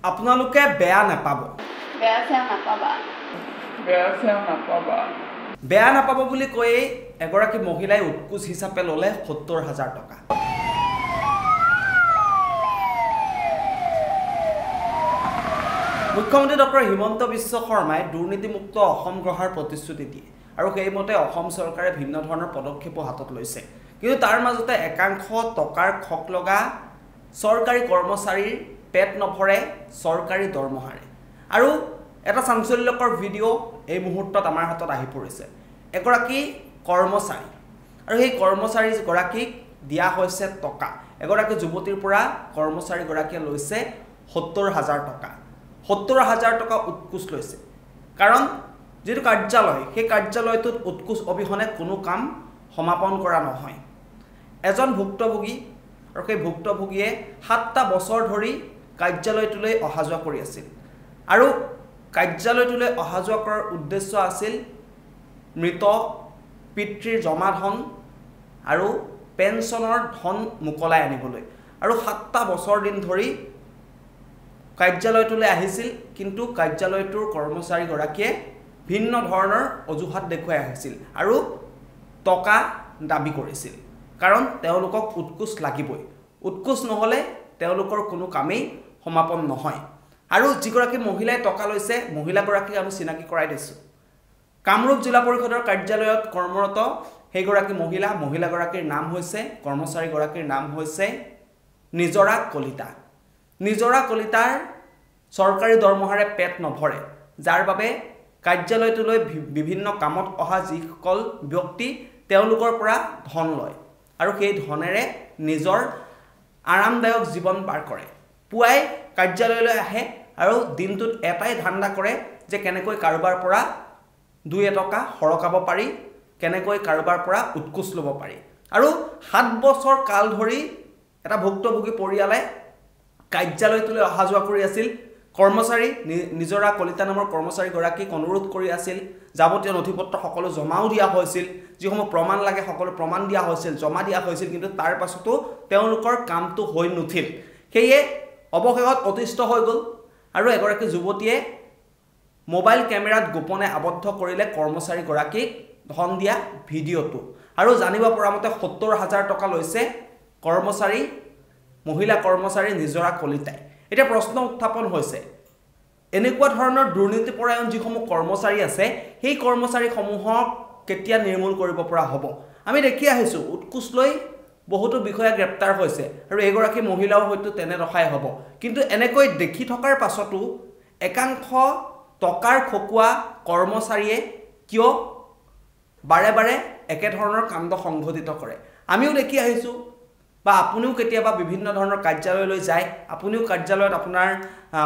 আপোনালোকে বেয়া নাপাব বেয়া নাপাব বুলি কৈ এগৰাকী মহিলাই উৎকোচ হিচাপে ললে ৭০,০০০ টকা মুখ্যমন্ত্ৰী ডক্টৰ হিমন্ত বিশ্ব শৰ্মাই দুৰ্নীতিমুক্ত অসম গঢ়াৰ প্ৰতিশ্ৰুতি দিয়ে আৰু সেইমতে অসম চৰকাৰে ভিন্ন ধৰণৰ পদক্ষেপ হাতত লৈছে কিন্তু তাৰ মাজতে একাংশ টকাৰ খক লগা চৰকাৰী কৰ্মচাৰীৰ পেট নভৰে চৰকাৰী দৰমহাৰে আৰু এটা চাঞ্চল্যকৰ ভিডিঅ' এই মুহূৰ্তত আমাৰ হাতত আহি পৰিছে এগৰাকী কৰ্মচাৰী আৰু সেই কৰ্মচাৰী গৰাকীক দিয়া হৈছে টকা এগৰাকী যুৱতীৰ পৰা কৰ্মচাৰী গৰাকীয়ে লৈছে ৭০,০০০ টকা ৭০,০০০ টকা উৎকোচ লৈছে কাৰণ যেটো কাৰ্যালয় সেই কাৰ্যালয়টোত উৎকোচ অবিহনে কোনো কাম সমাপন কৰা নহয় এজন ভুক্তভোগী আৰু সেই ভুক্তভোগীয়ে ৭টা বছৰ ধৰি কাৰ্যালয়টোলৈ অহা যোৱা কৰি আছিল আৰু কাৰ্যালয়টোলৈ অহা যোৱা কৰাৰ উদ্দেশ্য আছিল মৃত পিতৃৰ জমা ধন আৰু পেঞ্চনৰ ধন মুকলাই আনিবলৈ আৰু ৭টা বছৰ দিন ধৰি কাৰ্যালয়টোলৈ আহিছিল কিন্তু কাৰ্যালয়টোৰ কৰ্মচাৰী গৰাকীয়ে ভিন্ন ধৰণৰ অজুহাত দেখুৱাই আহিছিল আৰু টকা দাবী কৰিছিল কাৰণ তেওঁলোকক উৎকোচ লাগিবই উৎকোচ নহলে তেওঁলোকৰ কোনো কামেই সমাপন নহয় আৰু যিগৰাকী মহিলাই টকা লৈছে মহিলাগৰাকীক আমি চিনাকি কৰাই দিছো কামৰূপ জিলা পৰিষদৰ কাৰ্যালয়ত কৰ্মৰত সেইগৰাকী মহিলাগৰাকীৰ নাম হৈছে কৰ্মচাৰী গৰাকীৰ নাম হৈছে নিজৰা কলিতাৰ চৰকাৰী দৰমহাৰে পেট নভৰে যাৰ বাবে কাৰ্যালয়টোলৈ বিভিন্ন কামত অহা যিসকল ব্যক্তি তেওঁলোকৰ পৰা ধন লয় আৰু সেই ধনেৰে নিজৰ আৰামদায়ক জীৱন পাৰ কৰে পুৱাই কাৰ্যালয়লৈ আহে আৰু দিনটোত এটাই ধান্দা কৰে যে কেনেকৈ কাৰোবাৰ পৰা ২ টকা হৰকাব পাৰি কেনেকৈ কাৰোবাৰ পৰা উৎকোচ ল'ব পাৰি আৰু ৭ বছৰ কাল ধৰি এটা ভুক্তভোগী পৰিয়ালে কাৰ্যালয়টোলৈ অহা যোৱা কৰি আছিল কৰ্মচাৰী নিজৰা কলিতা নামৰ কৰ্মচাৰী গৰাকীক অনুৰোধ কৰি আছিল যাৱতীয় নথিপত্ৰ সকলো জমাও দিয়া হৈছিল যিসমূহ প্ৰমাণ লাগে সকলো প্ৰমাণ দিয়া হৈছিল জমা দিয়া হৈছিল কিন্তু তাৰ পাছতো তেওঁলোকৰ কামটো হৈ নুঠিল সেয়ে অৱশেষত অতিষ্ঠ হৈ গ'ল আৰু এগৰাকী যুৱতীয়ে মোবাইল কেমেৰাত গোপনে আবদ্ধ কৰিলে কৰ্মচাৰী গৰাকীক ধন দিয়া ভিডিঅ'টো আৰু জানিব পৰা মতে ৭০,০০০ টকা লৈছে মহিলা কৰ্মচাৰী নিজৰা কলিতাই এটা প্ৰশ্ন উত্থাপন হৈছে এনেকুৱা ধৰণৰ দুৰ্নীতিপৰায়ণ যিসমূহ কৰ্মচাৰী আছে সেই কৰ্মচাৰীসমূহক কেতিয়া নিৰ্মূল কৰিব পৰা হ'ব আমি দেখি আহিছো উৎকোচ লৈ বহুতো বিষয়া গ্ৰেপ্তাৰ হৈছে আৰু এগৰাকী মহিলাও হয়তো তেনে ৰখাই হ'ব কিন্তু এনেকৈ দেখি থকাৰ পাছতো একাংশ টকাৰ খকুৱা কৰ্মচাৰীয়ে কিয় বাৰে বাৰে একে ধৰণৰ কাণ্ড সংঘটিত কৰে আমিও দেখি আহিছো বা আপুনিও কেতিয়াবা বিভিন্ন ধৰণৰ কাৰ্যালয়লৈ যায় আপুনিও কাৰ্যালয়ত আপোনাৰ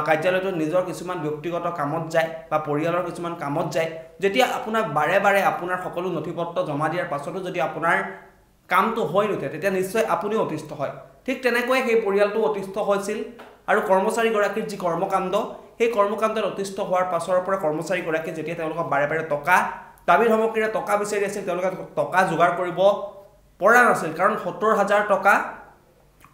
কাৰ্যালয়টো নিজৰ কিছুমান ব্যক্তিগত কামত যায় বা পৰিয়ালৰ কিছুমান কামত যায় যেতিয়া আপোনাক বাৰে বাৰে আপোনাৰ সকলো নথিপত্ৰ জমা দিয়াৰ পাছতো যদি আপোনাৰ কামটো হৈ নুঠে তেতিয়া নিশ্চয় আপুনিও অতিষ্ঠ হয় ঠিক তেনেকৈ সেই পৰিয়ালটো অতিষ্ঠ হৈছিল আৰু কৰ্মচাৰী গৰাকীৰ যি কৰ্মকাণ্ড সেই কৰ্মকাণ্ডত অতিষ্ঠ হোৱাৰ পাছৰ পৰা কৰ্মচাৰী গৰাকী যেতিয়া তেওঁলোকক বাৰে বাৰে টকা দাবী ধমকিৰে টকা বিচাৰি আছিল তেওঁলোকে টকা যোগাৰ কৰিব পৰা নাছিল কাৰণ ৭০,০০০ টকা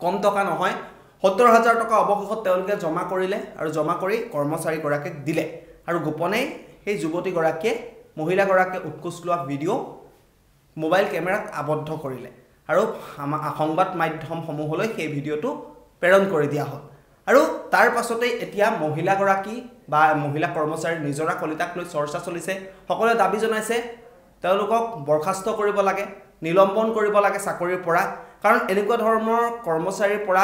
কম টকা নহয় ৭০,০০০ টকা অৱশেষত তেওঁলোকে জমা কৰিলে আৰু জমা কৰি কৰ্মচাৰী গৰাকীক দিলে আৰু গোপনে সেই যুৱতী গৰাকীয়ে মহিলা গৰাকীয়ে উৎকোচ লোৱা ভিডিঅ' মোবাইল কেমেৰাত আবদ্ধ কৰিলে আৰু সংবাদ মাধ্যমসমূহলৈ সেই ভিডিঅ'টো প্ৰেৰণ কৰি দিয়া হ'ল আৰু তাৰ পাছতে এতিয়া মহিলা গৰাকী বা মহিলা কৰ্মচাৰী নিজৰা কলিতাক লৈ চৰ্চা চলিছে সকলোৱে দাবী জনাইছে তেওঁলোকক বৰখাস্ত কৰিব লাগে নিলম্বন কৰিব লাগে চাকৰিৰ পৰা কাৰণ এনেকুৱা ধৰণৰ কৰ্মচাৰীৰ পৰা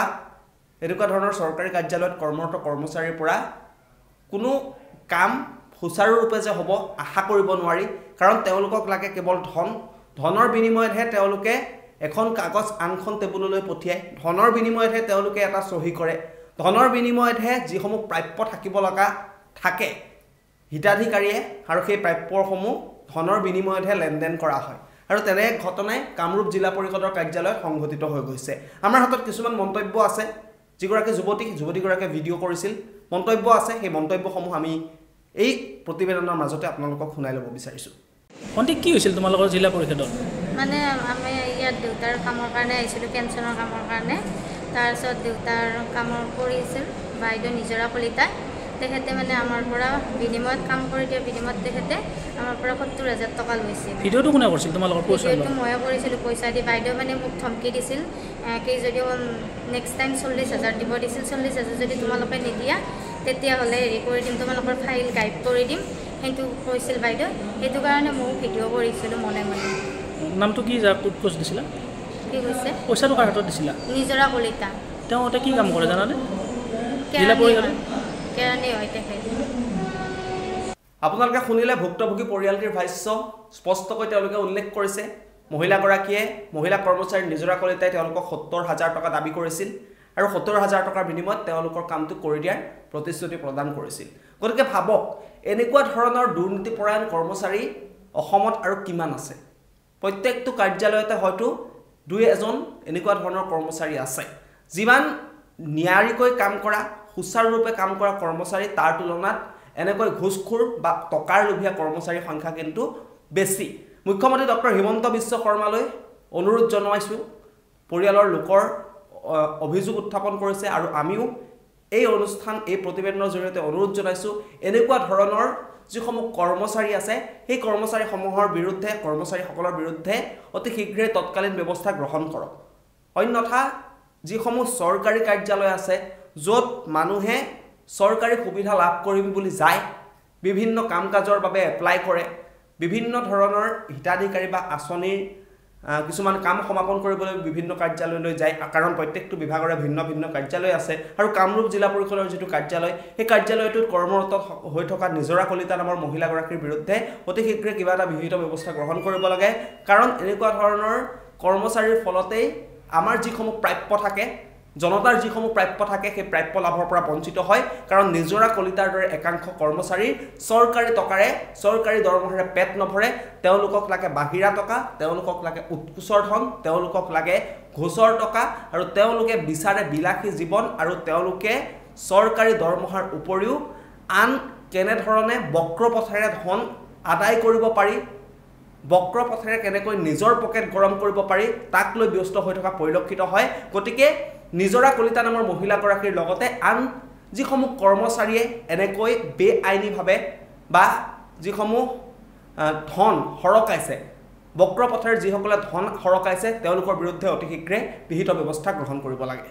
এনেকুৱা ধৰণৰ চৰকাৰী কাৰ্যালয়ত কৰ্মৰত কৰ্মচাৰীৰ পৰা কোনো কাম সুচাৰুৰূপে যে হ'ব আশা কৰিব নোৱাৰি কাৰণ তেওঁলোকক লাগে কেৱল ধনৰ বিনিময়তহে তেওঁলোকে এখন কাগজ আনখন টেবুললৈ পঠিয়ায় ধনৰ বিনিময়তহে তেওঁলোকে এটা চহী কৰে ধনৰ বিনিময়তহে যিসমূহ প্ৰাপ্য থাকিব লগা থাকে হিতাধিকাৰীয়ে আৰু সেই প্ৰাপ্যসমূহ ধনৰ বিনিময়তহে লেনদেন কৰা হয় আৰু তেনে ঘটনাই কামৰূপ জিলা পৰিষদৰ কাৰ্যালয়ত সংঘটিত হৈ গৈছে আমাৰ হাতত কিছুমান মন্তব্য আছে যিগৰাকী যুৱতীগৰাকীয়ে ভিডিঅ' কৰিছিল মন্তব্য আছে সেই মন্তব্যসমূহ আমি এই প্ৰতিবেদনৰ মাজতে আপোনালোকক শুনাই ল'ব বিচাৰিছো কণ্টেক কি হৈছিল তোমালোকৰ জিলা পৰিষদত মানে আমি ইয়াত দেউতাৰ কামৰ কাৰণে আহিছিলোঁ পেঞ্চনৰ কামৰ কাৰণে তাৰপিছত দেউতাৰ কামৰ কৰিছিল বাইদেউ নিজৰা কলিতা তেখেতে মানে আমাৰ পৰা বিনিময়ত কাম কৰি দিয়া বিনিময়ত তেখেতে আমাৰ পৰা 70,000 টকা লৈছিল ভিডিঅ'টো কোনে কৰিছিল তোমালোকৰ পইচা ভিডিঅ'টো ময়ে কৰিছিলোঁ পইচা দি বাইদেউ মানে মোক ধমকি দিছিল কি যদি নেক্সট টাইম 40,000 দিব দিছিল 40,000 যদি তোমালোকে নিদিয়া তেতিয়াহ'লে হেৰি কৰি দিম তোমালোকৰ ফাইল গাইব কৰি দিম সেইটো কৈছিল বাইদেউ সেইটো কাৰণে ময়ো ভিডিঅ' কৰিছিলোঁ মনে মনে নামটো কি যাক ক'ত কোচ দিছিলা কি কৈছে পইচাটো কাৰ হাতত দিছিলা নিজৰা কলিতা তেওঁ এতিয়া কি কাম কৰে জানানে কেৰাণী হয় তেখেত আপোনালোকে শুনিলে ভুক্তভোগী পৰিয়ালটিৰ ভাষ্য স্পষ্টকৈ তেওঁলোকে উল্লেখ কৰিছে মহিলাগৰাকীয়ে মহিলা কৰ্মচাৰী নিজৰা কলিতাই তেওঁলোকক 70,000 টকা দাবী কৰিছিল আৰু 70,000 টকাৰ বিনিময়ত তেওঁলোকৰ কামটো কৰি দিয়াৰ প্ৰতিশ্ৰুতি প্ৰদান কৰিছিল গতিকে ভাবক এনেকুৱা ধৰণৰ দুৰ্নীতিপৰায়ণ কৰ্মচাৰী অসমত আৰু কিমান আছে প্ৰত্যেকটো কাৰ্যালয়তে হয়তো দুই এজন এনেকুৱা ধৰণৰ কৰ্মচাৰী আছে যিমান ন্যায়িকৈ কাম কৰা সুচাৰুৰূপে কাম কৰা কৰ্মচাৰী তাৰ তুলনাত এনেকৈ ঘুষখোৰ বা টকাৰ লোভীয়া কৰ্মচাৰীৰ সংখ্যা কিন্তু বেছি মুখ্যমন্ত্ৰী ডক্টৰ হিমন্ত বিশ্ব শৰ্মালৈ অনুৰোধ জনাইছোঁ পৰিয়ালৰ লোকৰ অভিযোগ উত্থাপন কৰিছে আৰু আমিও এই অনুষ্ঠান এই প্ৰতিবেদনৰ জৰিয়তে অনুৰোধ জনাইছোঁ এনেকুৱা ধৰণৰ যিসমূহ কৰ্মচাৰী আছে সেই কৰ্মচাৰীসমূহৰ বিৰুদ্ধে কৰ্মচাৰীসকলৰ বিৰুদ্ধে অতি শীঘ্ৰে তৎকালীন ব্যৱস্থা গ্ৰহণ কৰক অন্যথা যিসমূহ চৰকাৰী কাৰ্যালয় আছে য'ত মানুহে চৰকাৰী সুবিধা লাভ কৰিম বুলি যায় বিভিন্ন কাম কাজৰ বাবে এপ্লাই কৰে বিভিন্ন ধৰণৰ হিতাধিকাৰী বা আঁচনিৰ কিছুমান কাম সমাপন কৰিবলৈ বিভিন্ন কাৰ্যালয়লৈ যায় কাৰণ প্ৰত্যেকটো বিভাগৰে ভিন্ন ভিন্ন কাৰ্যালয় আছে আৰু কামৰূপ জিলা পৰিষদৰ যিটো কাৰ্যালয় সেই কাৰ্যালয়টোত কৰ্মৰত হৈ থকা নিজৰা কলিতা নামৰ মহিলাগৰাকীৰ বিৰুদ্ধে অতি শীঘ্ৰে কিবা এটা বিহিত ব্যৱস্থা গ্ৰহণ কৰিব লাগে কাৰণ এনেকুৱা ধৰণৰ কৰ্মচাৰীৰ ফলতেই আমাৰ যিসমূহ প্ৰাপ্য থাকে জনতাৰ যিসমূহ প্ৰাপ্য থাকে সেই প্ৰাপ্য লাভৰ পৰা বঞ্চিত হয় কাৰণ নিজৰা কলিতাৰ দৰে একাংশ কৰ্মচাৰী চৰকাৰী টকাৰে চৰকাৰী দৰমহাৰে পেট নভৰে তেওঁলোকক লাগে বাহিৰা টকা তেওঁলোকক লাগে উৎকোচৰ ধন তেওঁলোকক লাগে ঘোষৰ টকা আৰু তেওঁলোকে বিচাৰে বিলাসী জীৱন আৰু তেওঁলোকে চৰকাৰী দৰমহাৰ উপৰিও আন কেনেধৰণে বক্ৰ পথেৰে ধন আদায় কৰিব পাৰি বক্ৰ পথেৰে কেনেকৈ নিজৰ পকেট গৰম কৰিব পাৰি তাক লৈ ব্যস্ত হৈ থকা পৰিলক্ষিত হয় গতিকে নিজৰা কলিতা নামৰ মহিলাগৰাকীৰ লগতে আন যিসমূহ কৰ্মচাৰীয়ে এনেকৈ বেআইনীভাৱে বা যিসমূহ ধন সৰকাইছে বক্ৰ পথেৰে যিসকলে ধন সৰকাইছে তেওঁলোকৰ বিৰুদ্ধে অতি শীঘ্ৰে বিহিত ব্যৱস্থা গ্ৰহণ কৰিব লাগে